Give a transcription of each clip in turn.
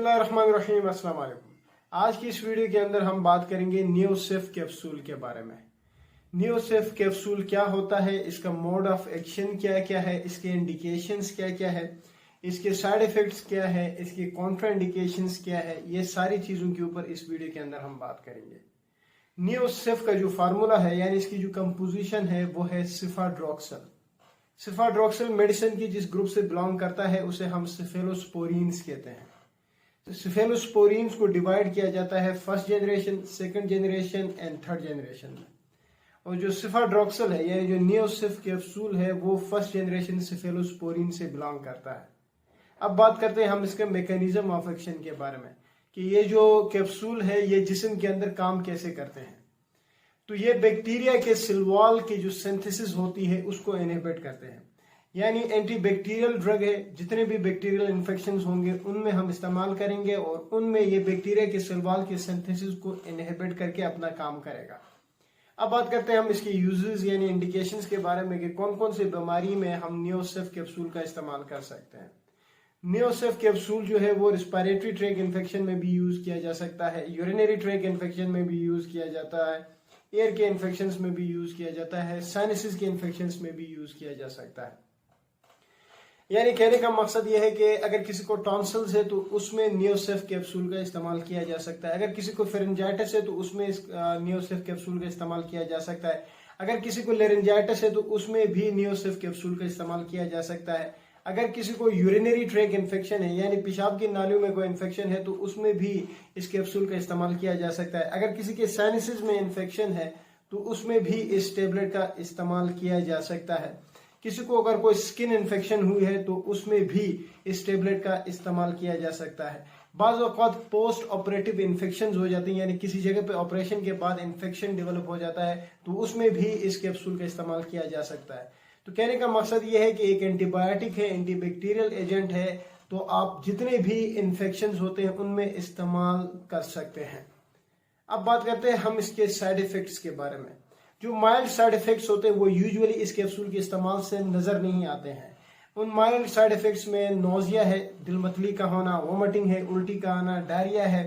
बिस्मिल्लाहिर्रहमानिर्रहीम, अस्सलाम वालेकुम। आज की इस वीडियो के अंदर हम बात करेंगे नियोसिफ कैप्सूल के बारे में। नियोसिफ कैप्सूल क्या होता है, इसका मोड ऑफ एक्शन क्या क्या है, इसके इंडिकेशंस क्या क्या है, इसके साइड इफेक्ट्स क्या है, इसके कॉन्ट्राइंडिकेशंस क्या है, ये सारी चीजों के ऊपर इस वीडियो के अंदर हम बात करेंगे। नियोसिफ का जो फार्मूला है यानी इसकी जो कंपोजिशन है वो है सिफाड्रोक्सल। सिफाड्रोक्सल मेडिसिन की जिस ग्रुप से बिलोंग करता है उसे हम सिफेलोस्पोरीन्स कहते हैं। तो सिफेलोस्पोरीन्स को डिवाइड किया जाता है first generation, second generation and third generation में। और जो सिफाड्रोक्सल है यानी जो नियोसिफ कैप्सूल है वो फर्स्ट जनरेशन सिफेलोस्पोरीन से बिलोंग करता है। अब बात करते हैं हम इसके मैकेनिज्म ऑफ एक्शन के बारे में कि ये जो कैप्सूल है ये जिस्म के अंदर काम कैसे करते हैं। तो ये बैक्टीरिया के सेल वॉल की जो सिंथेसिस होती है उसको इनहिबिट करते हैं, यानी एंटीबैक्टीरियल ड्रग है। जितने भी बैक्टीरियल इन्फेक्शंस होंगे उनमें हम इस्तेमाल करेंगे और उनमें ये बैक्टीरिया के सेल वॉल के सिंथेसिस को इनहिबिट करके अपना काम करेगा। अब बात करते हैं हम इसके यूजेस यानी इंडिकेशंस के बारे में कि कौन कौन सी बीमारी में हम नियोसिफ कैप्सूल का इस्तेमाल कर सकते हैं। नियोसिफ कैप्सूल जो है वो रिस्पिरेटरी ट्रैक इन्फेक्शन में भी यूज किया जा सकता है, यूरिनरी ट्रैक इन्फेक्शन में भी यूज किया जाता है, एयर के इन्फेक्शंस में भी यूज किया जाता है, साइनसिस के इन्फेक्शंस में भी यूज किया जा सकता है। यानी कहने का मकसद यह है कि अगर किसी को टॉन्सिल्स है तो उसमें नियोसिफ कैप्सूल का इस्तेमाल किया जा सकता है। अगर किसी को फेरेंजाइटिस है तो उसमें नियोसिफ कैप्सूल का इस्तेमाल किया जा सकता है। अगर किसी को लेरेंजाइटिस है तो उसमें भी नियोसिफ कैप्सूल का इस्तेमाल किया जा सकता है। अगर किसी को यूरिनरी ट्रैक इन्फेक्शन है यानी पेशाब की नालियों में कोई इन्फेक्शन है तो उसमें भी इस कैप्सूल का इस्तेमाल किया जा सकता है। अगर किसी के साइनसिस में इन्फेक्शन है तो उसमें भी इस टेबलेट का इस्तेमाल किया जा सकता है। किसी को अगर कोई स्किन इन्फेक्शन हुई है तो उसमें भी इस टेबलेट का इस्तेमाल किया जा सकता है। बाज़ औक़ात पोस्ट ऑपरेटिव इन्फेक्शन हो जाती हैं यानी किसी जगह पे ऑपरेशन के बाद इन्फेक्शन डेवलप हो जाता है तो उसमें भी इस कैप्सूल का इस्तेमाल किया जा सकता है। तो कहने का मकसद ये है कि एक एंटीबायोटिक है, एंटीबैक्टीरियल एजेंट है, तो आप जितने भी इन्फेक्शन होते हैं उनमें इस्तेमाल कर सकते हैं। अब बात करते हैं हम इसके साइड इफेक्ट्स के बारे में। जो माइल्ड साइड इफेक्ट्स होते हैं वो यूजुअली इस कैप्सूल के इस्तेमाल से नजर नहीं आते हैं। उन माइल्ड साइड इफेक्ट्स में नोजिया है, दिलमतली का होना, वोमिटिंग है, उल्टी का आना, डायरिया है,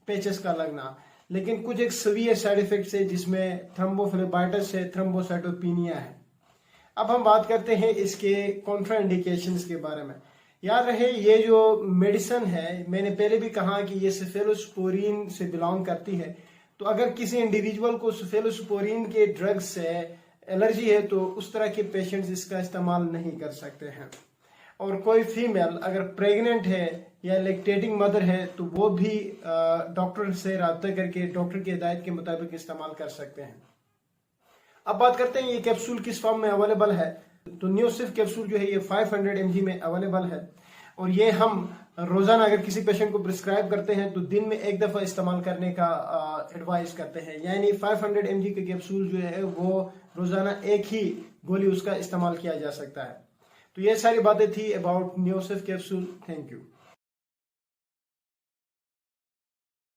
पेचेस का लगना। लेकिन कुछ एक सीवियर साइड इफेक्ट्स है जिसमें थ्रोम्बोफ्लेबाइटिस है, थ्रोम्बोसाइटोपिनिया है। अब हम बात करते हैं इसके कॉन्ट्राइंडिकेशंस के बारे में। याद रहे ये जो मेडिसिन है मैंने पहले भी कहा कि ये सिफेलोस्पोरीन से बिलोंग करती है। तो अगर किसी इंडिविजुअल को सिफेलोस्पोरीन के ड्रग से एलर्जी है तो उस तरह के पेशेंट्स इसका इस्तेमाल नहीं कर सकते हैं। और कोई फीमेल अगर प्रेग्नेंट है या लैक्टेटिंग मदर है तो वो भी डॉक्टर से राब्ता करके डॉक्टर की हिदायत के मुताबिक इस्तेमाल कर सकते हैं। अब बात करते हैं ये कैप्सूल किस फॉर्म में अवेलेबल है। तो नियोसिफ कैप्सूल जो है ये 500 mg में अवेलेबल है और ये हम रोजाना अगर किसी पेशेंट को प्रिस्क्राइब करते हैं तो दिन में एक दफा इस्तेमाल करने का एडवाइस करते हैं। यानी 500 mg के कैप्सूल जो है वो रोजाना एक ही गोली उसका इस्तेमाल किया जा सकता है। तो ये सारी बातें थी अबाउट नियोसिफ कैप्सूल। Thank you.